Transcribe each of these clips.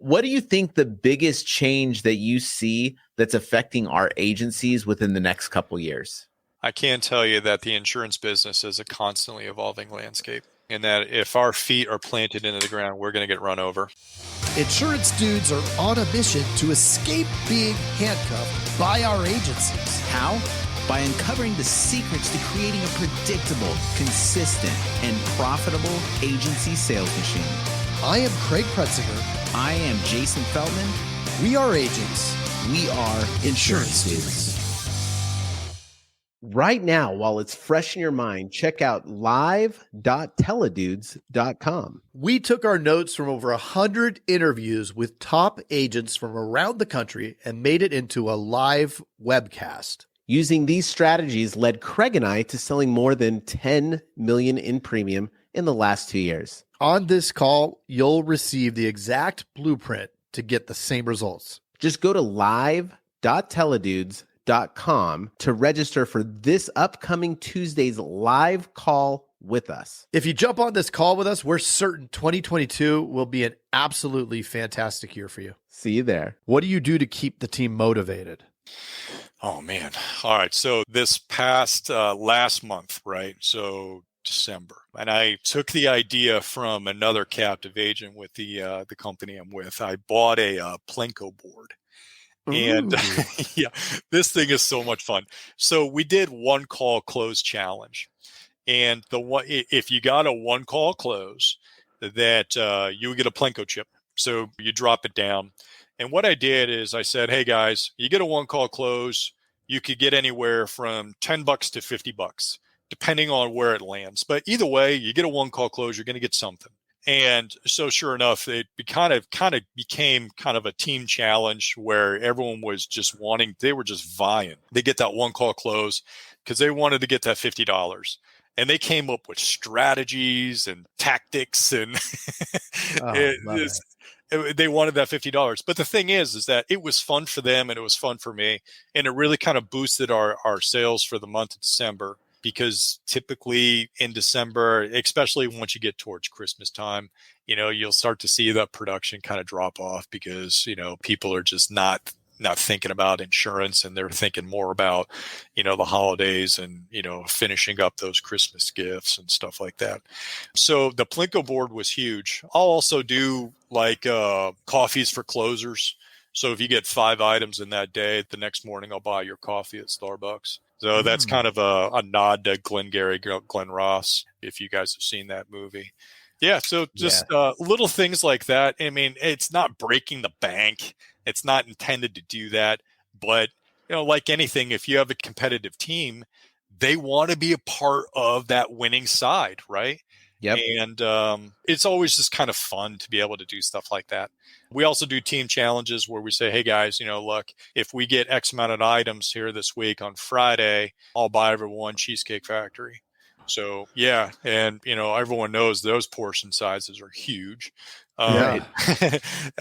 What do you think the biggest change that you see that's affecting our agencies within the next couple years? I can tell you that the insurance business is a constantly evolving landscape, and that if our feet are planted into the ground, we're going to get run over. Insurance dudes are on a mission to escape being handcuffed by our agencies. How? By uncovering the secrets to creating a predictable, consistent, and profitable agency sales machine. I am Craig Pretzinger. I am Jason Feldman. We are agents. We are insurance dudes. Right now, while it's fresh in your mind, check out live.teledudes.com. We took our notes from over 100 interviews with top agents from around the country and made it into a live webcast. Using these strategies led Craig and I to selling more than $10 million in premium in the last 2 years. On this call, you'll receive the exact blueprint to get the same results. Just go to live.teledudes.com to register for this upcoming Tuesday's live call with us. If you jump on this call with us, we're certain 2022 will be an absolutely fantastic year for you. See you there. What do you do to keep the team motivated? Oh, man. All right. So this past last month, right? So December. And I took the idea from another captive agent with the company I'm with. I bought a Plinko board. And yeah, this thing is so much fun. So we did one call close challenge. And if you got a one call close, that you would get a Plinko chip. So you drop it down. And what I did is I said, hey guys, you get a one call close, you could get anywhere from $10 to $50, depending on where it lands. But either way, you get a one call close, you're going to get something. And so sure enough, it kind of became kind of a team challenge where everyone was just they were just vying. They get that one call close because they wanted to get that $50. And they came up with strategies and tactics and they wanted that $50. But the thing is that it was fun for them and it was fun for me. And it really kind of boosted our sales for the month of December. Because typically in December, especially once you get towards Christmas time, you'll start to see that production kind of drop off because, people are just not thinking about insurance and they're thinking more about, the holidays and, finishing up those Christmas gifts and stuff like that. So the Plinko board was huge. I'll also do like coffees for closers. So if you get 5 items in that day, the next morning I'll buy your coffee at Starbucks. So that's kind of a nod to Glengarry Glen Ross, if you guys have seen that movie. Yeah, so just little things like that. I mean, it's not breaking the bank. It's not intended to do that. But, like anything, if you have a competitive team, they want to be a part of that winning side, right? Yep. And it's always just kind of fun to be able to do stuff like that. We also do team challenges where we say, hey guys, look, if we get X amount of items here this week on Friday, I'll buy everyone Cheesecake Factory. So yeah. And, everyone knows those portion sizes are huge. I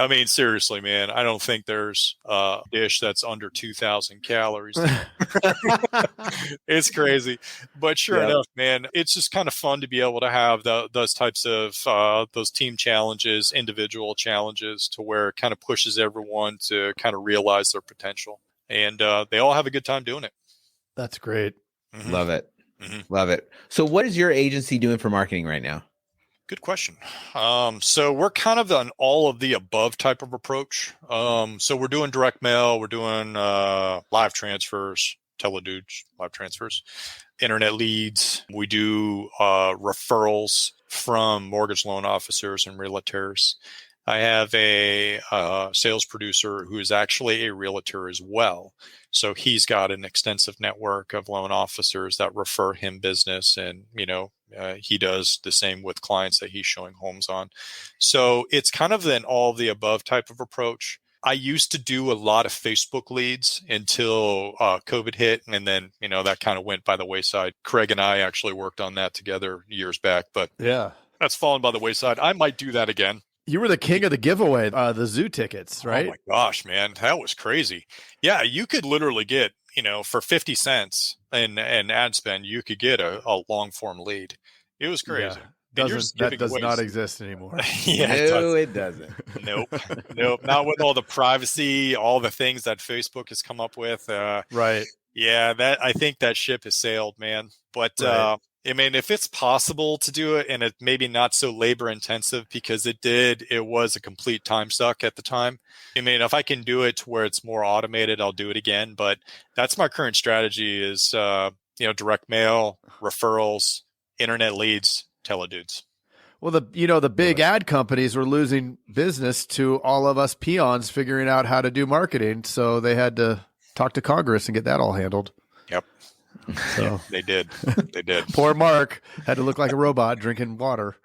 mean, seriously, man, I don't think there's a dish that's under 2,000 calories. It's crazy. But sure enough, man, it's just kind of fun to be able to have those types of those team challenges, individual challenges to where it kind of pushes everyone to kind of realize their potential. And they all have a good time doing it. That's great. Mm-hmm. Love it. Mm-hmm. Love it. So what is your agency doing for marketing right now? Good question. So we're kind of an all of the above type of approach. So we're doing direct mail, we're doing live transfers, Teledudes, live transfers, internet leads. We do referrals from mortgage loan officers and realtors. I have a sales producer who is actually a realtor as well. So he's got an extensive network of loan officers that refer him business, and he does the same with clients that he's showing homes on. So it's kind of an all of the above type of approach. I used to do a lot of Facebook leads until COVID hit, and then that kind of went by the wayside. Craig and I actually worked on that together years back, but that's fallen by the wayside. I might do that again. You were the king of the giveaway, the zoo tickets, right? Oh my gosh, man, that was crazy. Yeah, you could literally get, for 50 cents in ad spend, you could get a long form lead. It was crazy. That does not exist anymore. Yeah, it doesn't. Nope. Not with all the privacy, all the things that Facebook has come up with. Right. Yeah, I think that ship has sailed, man. But Right. I mean, if it's possible to do it, and it maybe not so labor intensive, because it was a complete time suck at the time. I mean, if I can do it to where it's more automated, I'll do it again. But that's my current strategy: is direct mail, referrals, internet leads, teledudes. Well, the big ad companies were losing business to all of us peons figuring out how to do marketing, so they had to talk to Congress and get that all handled. Yep. So Yeah, they did. They did. Poor Mark had to look like a robot drinking water.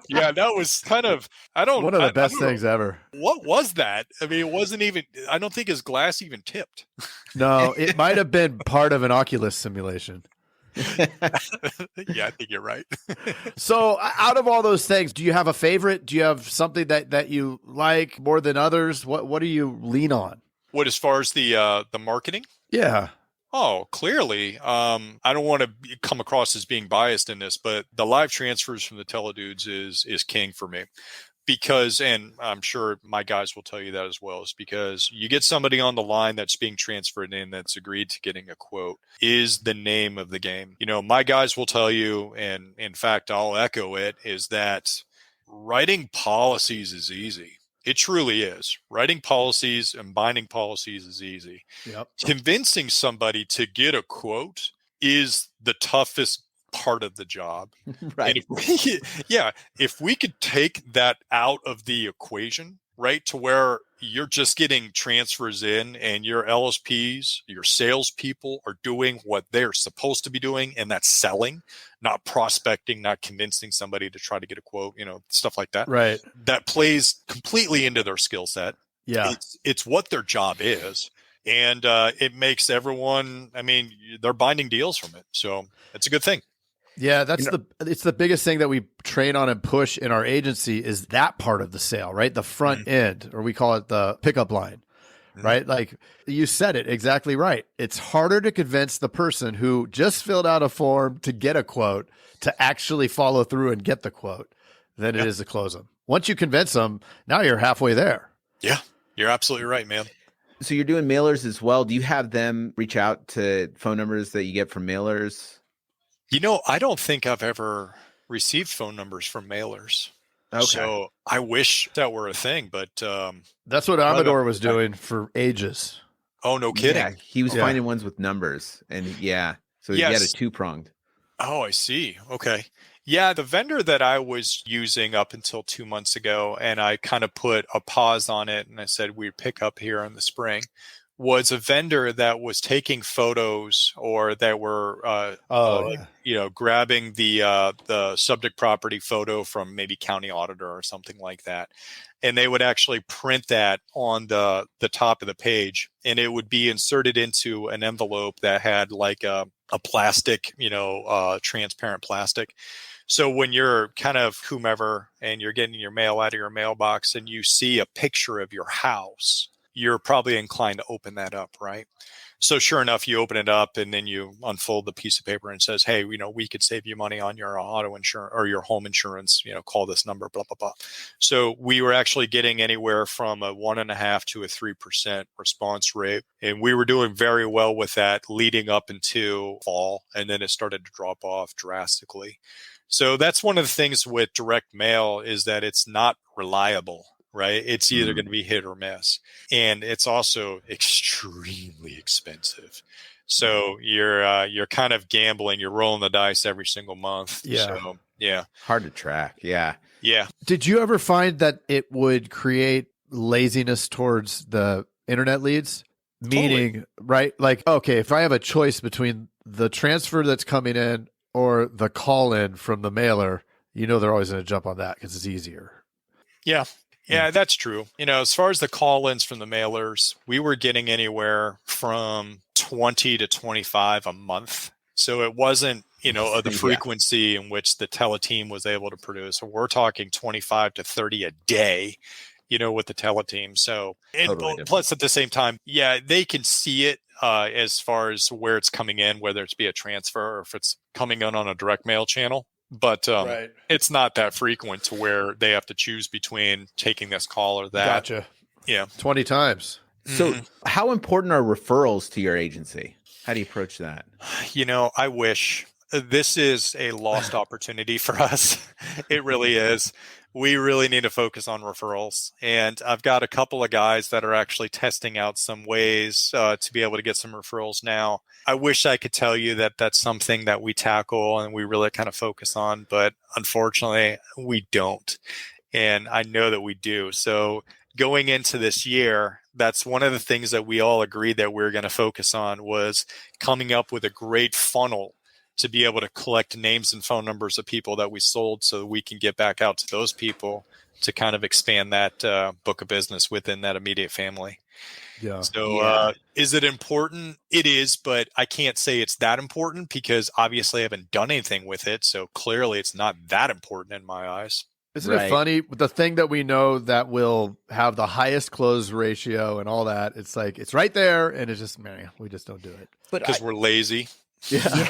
Yeah, that was kind of One of the best things ever. What was that? I mean, it wasn't even. I don't think his glass even tipped. No, it might have been part of an Oculus simulation. Yeah, I think you're right. So out of all those things, do you have a favorite? Do you have something that you like more than others? What do you lean on? What, as far as the marketing? Yeah. Oh, clearly. I don't want to come across as being biased in this, but the live transfers from the teledudes is king for me. Because, and I'm sure my guys will tell you that as well, is because you get somebody on the line that's being transferred in, that's agreed to getting a quote, is the name of the game. My guys will tell you, and in fact, I'll echo it, is that writing policies is easy. It truly is. Writing policies and binding policies is easy. Yep. Convincing somebody to get a quote is the toughest part of the job. Right. And if we could take that out of the equation, right, to where you're just getting transfers in and your LSPs, your salespeople are doing what they're supposed to be doing, and that's selling, not prospecting, not convincing somebody to try to get a quote, stuff like that. Right. That plays completely into their skill set. Yeah. It's what their job is. And it makes everyone, they're binding deals from it. So it's a good thing. Yeah, it's the biggest thing that we train on and push in our agency is that part of the sale, right? The front end, or we call it the pickup line, right? Like you said it exactly right. It's harder to convince the person who just filled out a form to get a quote to actually follow through and get the quote than it is to close them. Once you convince them, now you're halfway there. Yeah, you're absolutely right, man. So you're doing mailers as well. Do you have them reach out to phone numbers that you get from mailers? I don't think I've ever received phone numbers from mailers. Okay. So I wish that were a thing, but that's what Amador was doing for ages. Oh, no kidding. Yeah, he was finding ones with numbers, and so he had a two-pronged. Oh, I see. Okay. Yeah, the vendor that I was using up until 2 months ago, and I kind of put a pause on it, and I said we'd pick up here in the spring, was a vendor that was taking photos, or that were, grabbing the subject property photo from maybe county auditor or something like that. And they would actually print that on the top of the page, and it would be inserted into an envelope that had like a plastic, transparent plastic. So when you're kind of whomever and you're getting your mail out of your mailbox and you see a picture of your house, you're probably inclined to open that up, right? So sure enough, you open it up and then you unfold the piece of paper and it says, hey, we could save you money on your auto insurance or your home insurance, call this number, blah, blah, blah. So we were actually getting anywhere from a 1.5% to a 3% response rate. And we were doing very well with that leading up into fall. And then it started to drop off drastically. So that's one of the things with direct mail, is that it's not reliable. Right? It's either going to be hit or miss. And it's also extremely expensive. So you're kind of gambling, you're rolling the dice every single month. Yeah. So, yeah. Hard to track. Yeah. Yeah. Did you ever find that it would create laziness towards the internet leads? Meaning, Totally. Right? Like, okay, if I have a choice between the transfer that's coming in or the call in from the mailer, they're always going to jump on that because it's easier. Yeah. Yeah, that's true. As far as the call-ins from the mailers, we were getting anywhere from 20 to 25 a month. So it wasn't, of the frequency in which the teleteam was able to produce. So we're talking 25 to 30 a day, with the teleteam. So, and plus at the same time, they can see it as far as where it's coming in, whether it's be a transfer or if it's coming in on a direct mail channel. But it's not that frequent to where they have to choose between taking this call or that. Gotcha. Yeah. 20 times. So how important are referrals to your agency? How do you approach that? I wish. This is a lost opportunity for us. It really is. We really need to focus on referrals. And I've got a couple of guys that are actually testing out some ways to be able to get some referrals now. I wish I could tell you that that's something that we tackle and we really kind of focus on, but unfortunately we don't. And I know that we do. So going into this year, that's one of the things that we all agreed that we were going to focus on was coming up with a great funnel to be able to collect names and phone numbers of people that we sold so we can get back out to those people to kind of expand that book of business within that immediate family. Yeah. So is it important? It is, but I can't say it's that important because obviously I haven't done anything with it. So clearly it's not that important in my eyes. Isn't it funny? The thing that we know that will have the highest close ratio and all that, it's like, it's right there. And it's just, man, we just don't do it. Because we're lazy. Yeah.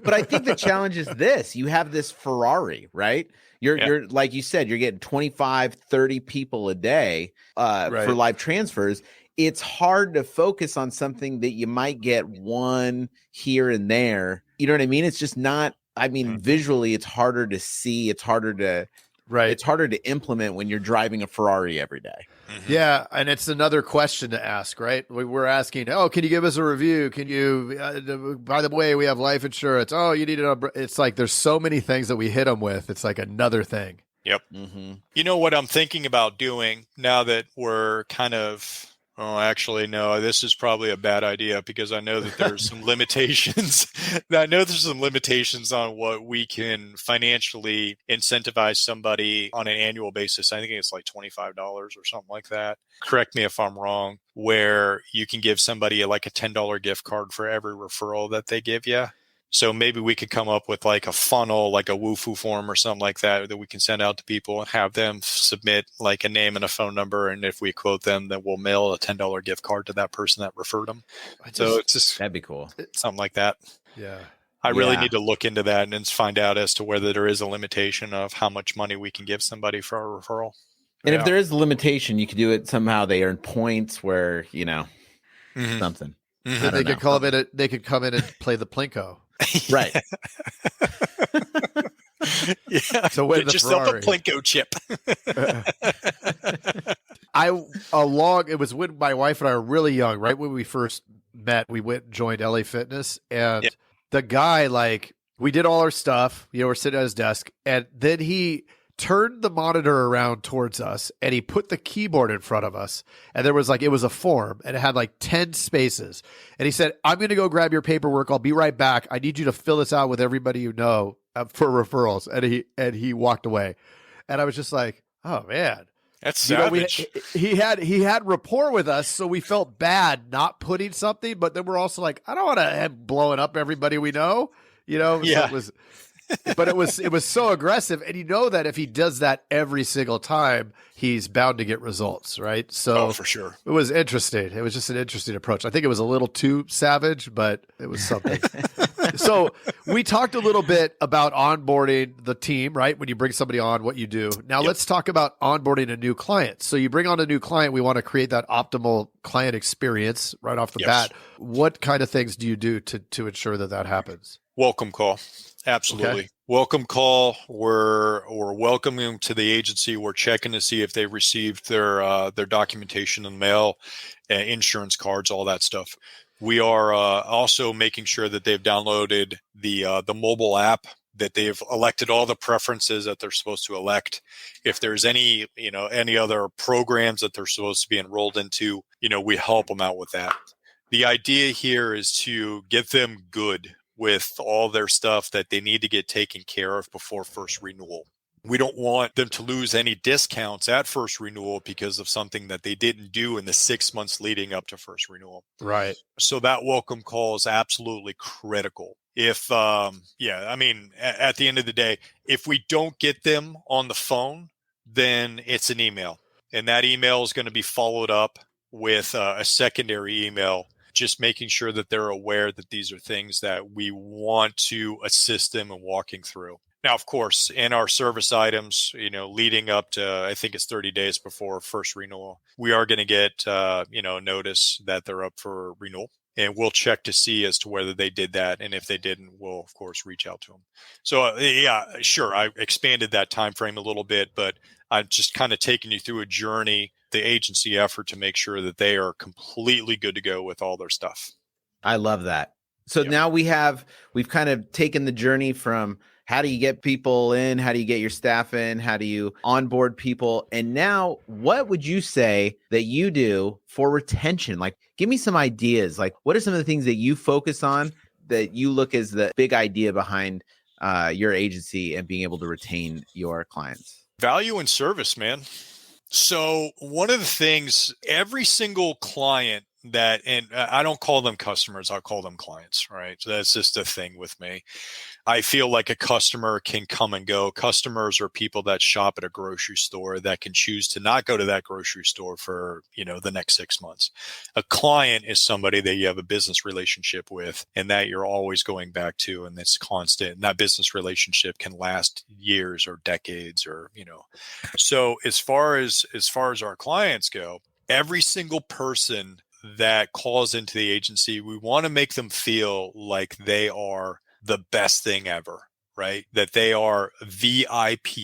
But I think the challenge is this. You have this Ferrari, right? You're like you said, you're getting 25, 30 people a day for live transfers. It's hard to focus on something that you might get one here and there. You know what I mean? It's just not, visually it's harder to see. It's harder to It's harder to implement when you're driving a Ferrari every day. Yeah, and it's another question to ask, right? We're asking, can you give us a review? Can you, by the way, we have life insurance. Oh, you need it. It's like there's so many things that we hit them with. It's like another thing. Yep. You know what I'm thinking about doing now that we're kind of, actually, no, this is probably a bad idea because I know that there's some limitations. I know there's some limitations on what we can financially incentivize somebody on an annual basis. I think it's like $25 or something like that. Correct me if I'm wrong, where you can give somebody like a $10 gift card for every referral that they give you. So maybe we could come up with like a funnel, like a Woofu form or something like that we can send out to people and have them submit like a name and a phone number. And if we quote them, then we'll mail a $10 gift card to that person that referred them. So it's just that'd be cool. Something like that. Yeah. I really need to look into that and find out as to whether there is a limitation of how much money we can give somebody for a referral. And if there is a limitation, you could do it somehow. They earn points where, something. They could call it. They could come in and play the Plinko. Right. Yeah. So win get yourself a Plinko chip. It was when my wife and I were really young, right when we first met, we went and joined LA Fitness, and the guy, we did all our stuff, we're sitting at his desk, and then he turned the monitor around towards us and he put the keyboard in front of us, and there was it was a form and it had 10 spaces, and he said, "I'm going to go grab your paperwork. I'll be right back. I need you to fill this out with everybody you know for referrals." And he walked away, and I was just like, oh man, that's savage. He had rapport with us, so we felt bad not putting something, but then we're also like, I don't want to have blowing up everybody we know, So it was. But it was so aggressive, and that if he does that every single time, he's bound to get results, right? So for sure, it was interesting. It was just an interesting approach. I think it was a little too savage, but it was something. So we talked a little bit about onboarding the team, right? When you bring somebody on, what you do. Now let's talk about onboarding a new client. So you bring on a new client. We want to create that optimal client experience right off the bat. What kind of things do you do to ensure that happens? Welcome call. Absolutely. Okay. Welcome call. We're welcoming them to the agency. We're checking to see if they received their documentation in the mail, insurance cards, all that stuff. We are also making sure that they've downloaded the mobile app, that they've elected all the preferences that they're supposed to elect. If there's any other programs that they're supposed to be enrolled into, we help them out with that. The idea here is to get them good with all their stuff that they need to get taken care of before first renewal. We don't want them to lose any discounts at first renewal because of something that they didn't do in the 6 months leading up to first renewal. Right. So that welcome call is absolutely critical. If, at the end of the day, if we don't get them on the phone, then it's an email. And that email is going to be followed up with a secondary email just making sure that they're aware that these are things that we want to assist them in walking through. Now, of course, in our service items, leading up to, I think it's 30 days before first renewal, we are going to get, notice that they're up for renewal. And we'll check to see as to whether they did that. And if they didn't, we'll, of course, reach out to them. So, sure, I expanded that time frame a little bit, but I've just kind of taken you through a journey, the agency effort to make sure that they are completely good to go with all their stuff. I love that. So now we've kind of taken the journey from how do you get people in? How do you get your staff in? How do you onboard people? And now what would you say that you do for retention? Like, give me some ideas. Like, what are some of the things that you focus on that you look as the big idea behind your agency and being able to retain your clients? Value and service, man. So one of the things, every single client and I don't call them customers, I'll call them clients, right? So that's just a thing with me. I feel like a customer can come and go. Customers are people that shop at a grocery store that can choose to not go to that grocery store for, the next 6 months. A client is somebody that you have a business relationship with and that you're always going back to, and it's constant. And that business relationship can last years or decades So as far as our clients go, every single person that calls into the agency, we want to make them feel like they are the best thing ever, right? That they are VIP,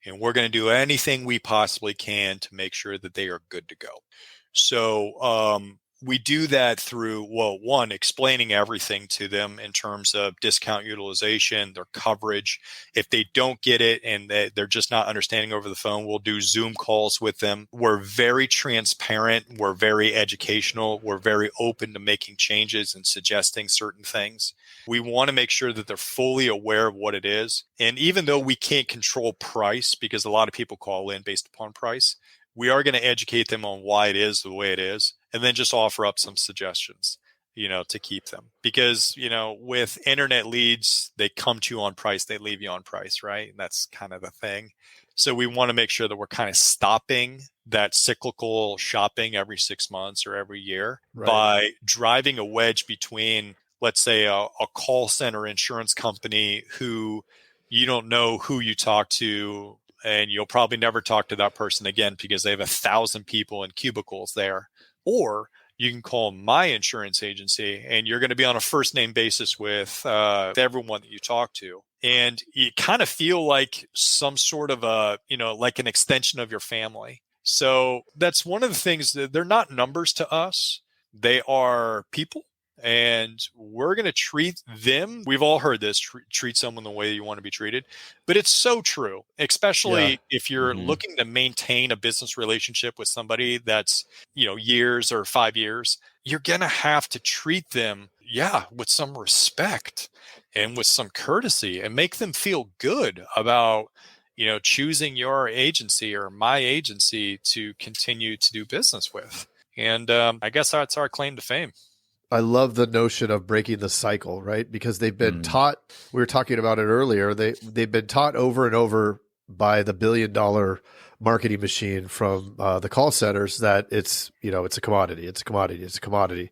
and we're going to do anything we possibly can to make sure that they are good to go. So we do that through, one, explaining everything to them in terms of discount utilization, their coverage. If they don't get it and they're just not understanding over the phone, we'll do Zoom calls with them. We're very transparent. We're very educational. We're very open to making changes and suggesting certain things. We want to make sure that they're fully aware of what it is. And even though we can't control price, because a lot of people call in based upon price, we are going to educate them on why it is the way it is, and then just offer up some suggestions, to keep them. Because, with internet leads, they come to you on price, they leave you on price, right? And that's kind of the thing. So we want to make sure that we're kind of stopping that cyclical shopping every 6 months or every year by driving a wedge between, let's say, a call center insurance company who you don't know who you talk to, and you'll probably never talk to that person again because they have 1,000 people in cubicles there. Or you can call my insurance agency and you're going to be on a first name basis with everyone that you talk to. And you kind of feel like some sort of like an extension of your family. So that's one of the things that they're not numbers to us. They are people. And we're going to treat them. We've all heard this, treat someone the way you want to be treated. But it's so true, especially if you're looking to maintain a business relationship with somebody that's, years or 5 years. You're going to have to treat them, with some respect and with some courtesy and make them feel good about, choosing your agency or my agency to continue to do business with. And I guess that's our claim to fame. I love the notion of breaking the cycle, right? Because they've been taught, we were talking about it earlier, they've been taught over and over by the $1 billion marketing machine from the call centers that it's a commodity, it's a commodity, it's a commodity.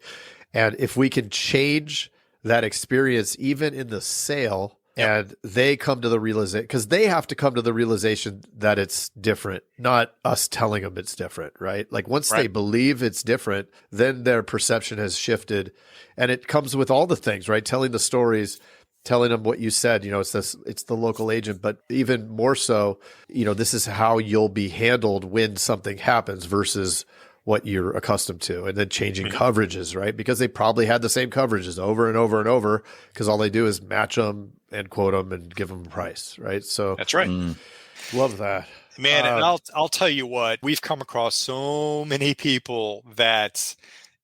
And if we can change that experience, even in the sale, and they come to the realization, because they have to come to the realization that it's different, not us telling them it's different, right? Like once they believe it's different, then their perception has shifted. And it comes with all the things, right? Telling the stories, telling them what you said, it's the local agent, but even more so, this is how you'll be handled when something happens versus what you're accustomed to, and then changing coverages, right? Because they probably had the same coverages over and over and over because all they do is match them and quote them and give them a price, right? So that's right. Love that. Man, and I'll tell you what, we've come across so many people that,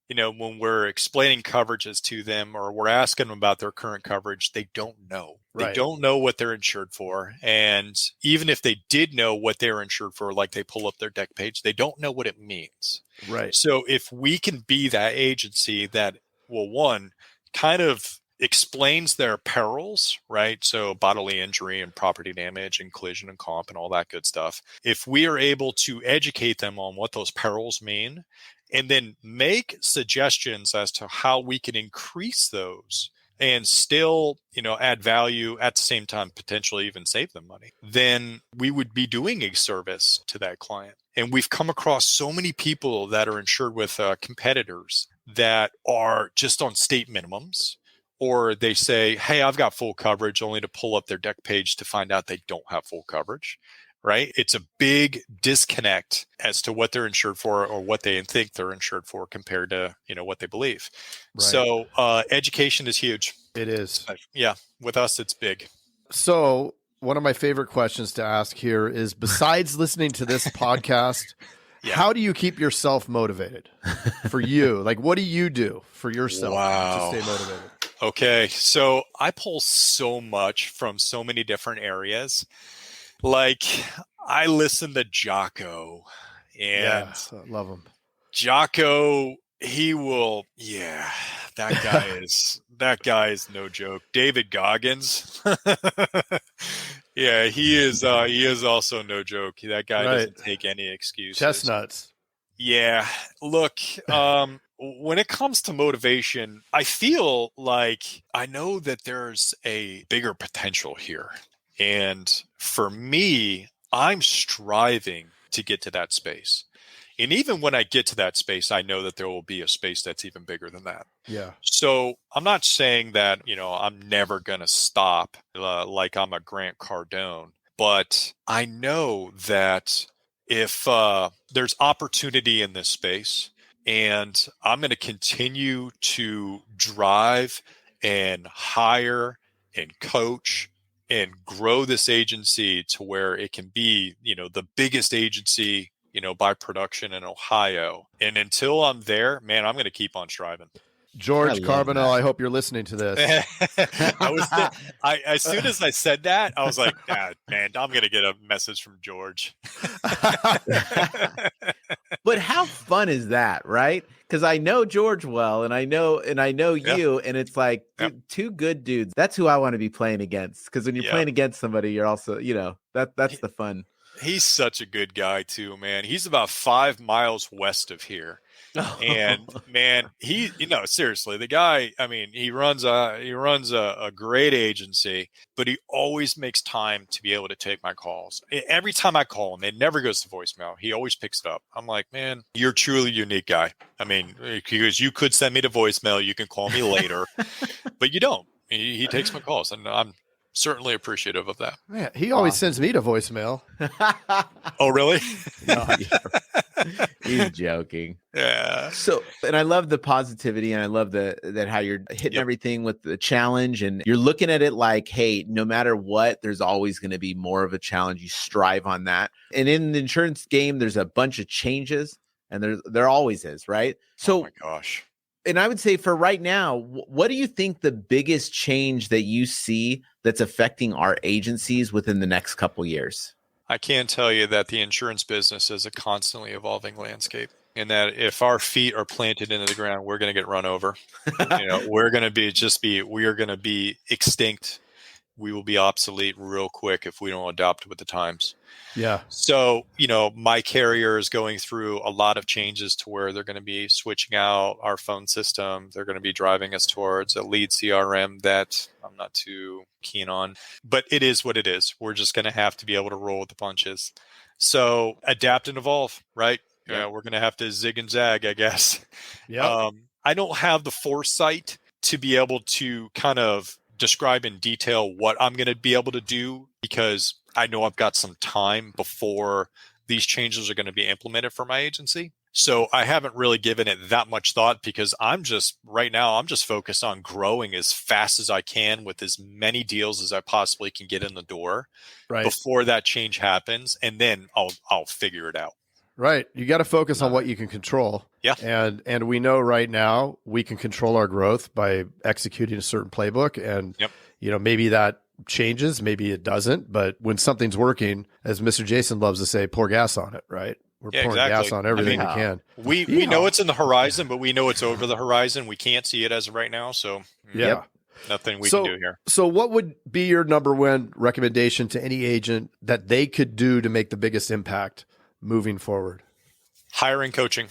when we're explaining coverages to them or we're asking them about their current coverage, they don't know. They don't know what they're insured for. And even if they did know what they're insured for, like they pull up their deck page, they don't know what it means. Right. So if we can be that agency that will, one, kind of explains their perils, right? So bodily injury and property damage and collision and comp and all that good stuff. If we are able to educate them on what those perils mean and then make suggestions as to how we can increase those and still, add value at the same time, potentially even save them money, then we would be doing a service to that client. And we've come across so many people that are insured with competitors that are just on state minimums, or they say, hey, I've got full coverage, only to pull up their deck page to find out they don't have full coverage, right? It's a big disconnect as to what they're insured for or what they think they're insured for compared to, what they believe. Right. So education is huge. It is. Yeah. With us, it's big. So one of my favorite questions to ask here is, besides listening to this podcast, how do you keep yourself motivated for you? Like, what do you do for yourself to stay motivated? Okay. So I pull so much from so many different areas. Like, I listen to Jocko, and I love him. Jocko, that guy is no joke. David Goggins. Yeah, he is also no joke. That guy doesn't take any excuses. Chestnuts. Yeah. Look, when it comes to motivation, I feel like I know that there's a bigger potential here. And for me, I'm striving to get to that space. And even when I get to that space, I know that there will be a space that's even bigger than that. Yeah. So I'm not saying that, I'm never going to stop like I'm a Grant Cardone, but I know that if there's opportunity in this space, and I'm going to continue to drive and hire and coach and grow this agency to where it can be, the biggest agency, by production in Ohio. And until I'm there, man, I'm going to keep on striving. George Carbonell, I hope you're listening to this. As soon as I said that, I was like, man, I'm going to get a message from George. But how fun is that, right? Because I know George well, and I know you, and it's like two good dudes. That's who I want to be playing against. Because when you're playing against somebody, you're also, that's the fun. He's such a good guy too, man. He's about 5 miles west of here. And man, seriously, the guy, he runs a great agency, but he always makes time to be able to take my calls. Every time I call him, it never goes to voicemail. He always picks it up. I'm like, man, you're a truly unique guy. Because you could send me to voicemail, you can call me later, but you don't. He takes my calls, and I'm certainly appreciative of that. Man, he always sends me to voicemail. Oh, really? No, he's joking. Yeah. So, and I love the positivity, and I love that how you're hitting everything with the challenge, and you're looking at it like, hey, no matter what, there's always going to be more of a challenge. You strive on that. And in the insurance game, there's a bunch of changes, and there always is, right? So, oh my gosh. And I would say for right now, what do you think the biggest change that you see that's affecting our agencies within the next couple years? I can tell you that the insurance business is a constantly evolving landscape, and that if our feet are planted into the ground, we're going to get run over. We're going to be extinct. We will be obsolete real quick if we don't adapt with the times. Yeah. So, my carrier is going through a lot of changes to where they're going to be switching out our phone system. They're going to be driving us towards a lead CRM that I'm not too keen on, but it is what it is. We're just going to have to be able to roll with the punches. So adapt and evolve, right? Yeah. We're going to have to zig and zag, I guess. Yeah. I don't have the foresight to be able to kind of describe in detail what I'm going to be able to do, because I know I've got some time before these changes are going to be implemented for my agency. So I haven't really given it that much thought, because I'm just focused on growing as fast as I can with as many deals as I possibly can get in the door before that change happens. And then I'll figure it out. Right. You got to focus on what you can control. Yeah. And we know right now we can control our growth by executing a certain playbook. And, maybe that changes, maybe it doesn't. But when something's working, as Mr. Jason loves to say, pour gas on it, right? We're pouring gas on everything we can. We know it's in the horizon, but we know it's over the horizon. We can't see it as of right now. So, yeah. Nothing we can do here. So what would be your number one recommendation to any agent that they could do to make the biggest impact moving forward? Hiring coaching.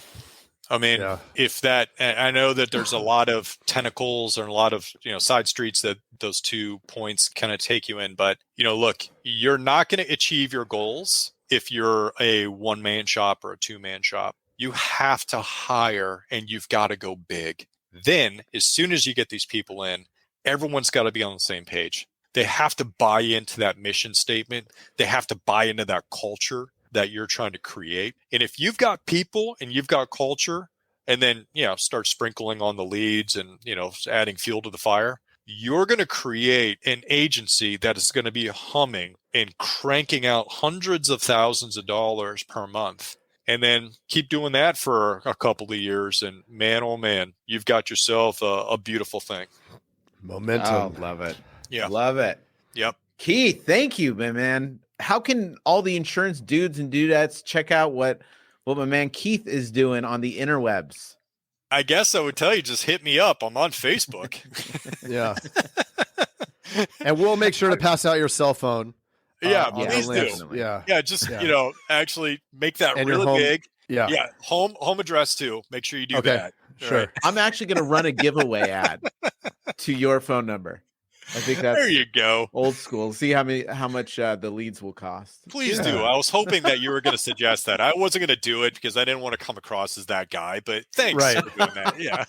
I mean, if that, I know that there's a lot of tentacles and a lot of, side streets that those 2 points kind of take you in. But, look, you're not going to achieve your goals if you're a one-man shop or a two-man shop. You have to hire and you've got to go big. Then, as soon as you get these people in, everyone's got to be on the same page. They have to buy into that mission statement. They have to buy into that culture that you're trying to create. And if you've got people and you've got culture, and then, start sprinkling on the leads and, adding fuel to the fire, you're going to create an agency that is going to be humming and cranking out hundreds of thousands of dollars per month. And then keep doing that for a couple of years. And man, oh man, you've got yourself a beautiful thing. Momentum. Oh, love it. Yeah. Love it. Yep. Keith, thank you, man. How can all the insurance dudes and dudettes check out what my man Keith is doing on the interwebs? I guess I would tell you, just hit me up. I'm on Facebook. Yeah. And we'll make sure to pass out your cell phone. Yeah, please do. Yeah. Just, actually make that and really big. Yeah. Yeah. Home address too. Make sure you do that. Sure. Right. I'm actually going to run a giveaway ad to your phone number. I think that's there you go. Old school. See how much the leads will cost. Please do. I was hoping that you were going to suggest that. I wasn't going to do it because I didn't want to come across as that guy, but thanks for doing that. Yeah.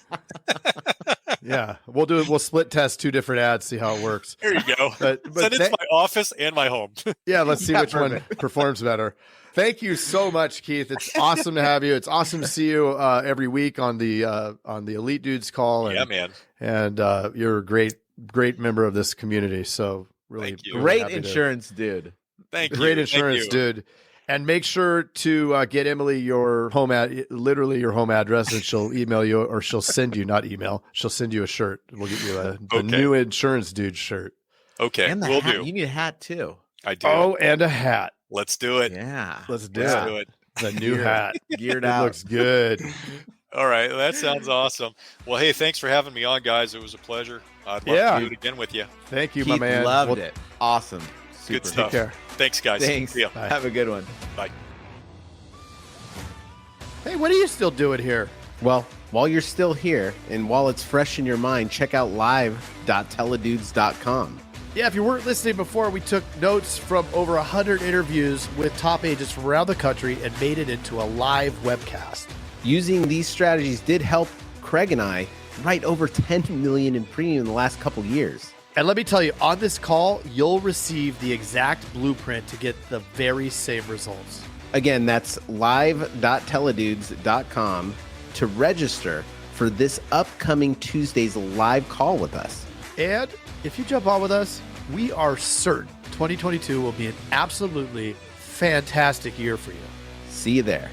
Yeah. We'll do it. We'll split test 2 different ads, see how it works. There you go. But send it to my office and my home. Yeah. Let's see which one performs better. Thank you so much, Keith. It's awesome to have you. It's awesome to see you every week on the Elite Dudes call. And, yeah, man. And you're a great member of this community. So really great insurance dude. Thank you. Great insurance dude. And make sure to get Emily your home your home address, and she'll email you, or she'll send you, not email. She'll send you a shirt. We'll get you the new insurance dude shirt. Okay, and we'll hat. do. You need a hat too. I do. Oh, and a hat. Let's do it. Yeah, let's do it. The new hat. Geared out. Looks good. All right, that sounds awesome. Well, hey, thanks for having me on, guys. It was a pleasure. I'd love to do it again with you. Thank you, Keith, my man. Loved it. Awesome. Good stuff. Take care. Thanks, guys. Thanks. See ya. Have a good one. Bye. Hey, what are you still doing here? Well, while you're still here and while it's fresh in your mind, check out live.teledudes.com. Yeah, if you weren't listening before, we took notes from over 100 interviews with top agents from around the country and made it into a live webcast. Using these strategies did help Craig and I write over $10 million in premium in the last couple years. And let me tell you, on this call, you'll receive the exact blueprint to get the very same results. Again, that's live.teledudes.com to register for this upcoming Tuesday's live call with us. And if you jump on with us, we are certain 2022 will be an absolutely fantastic year for you. See you there.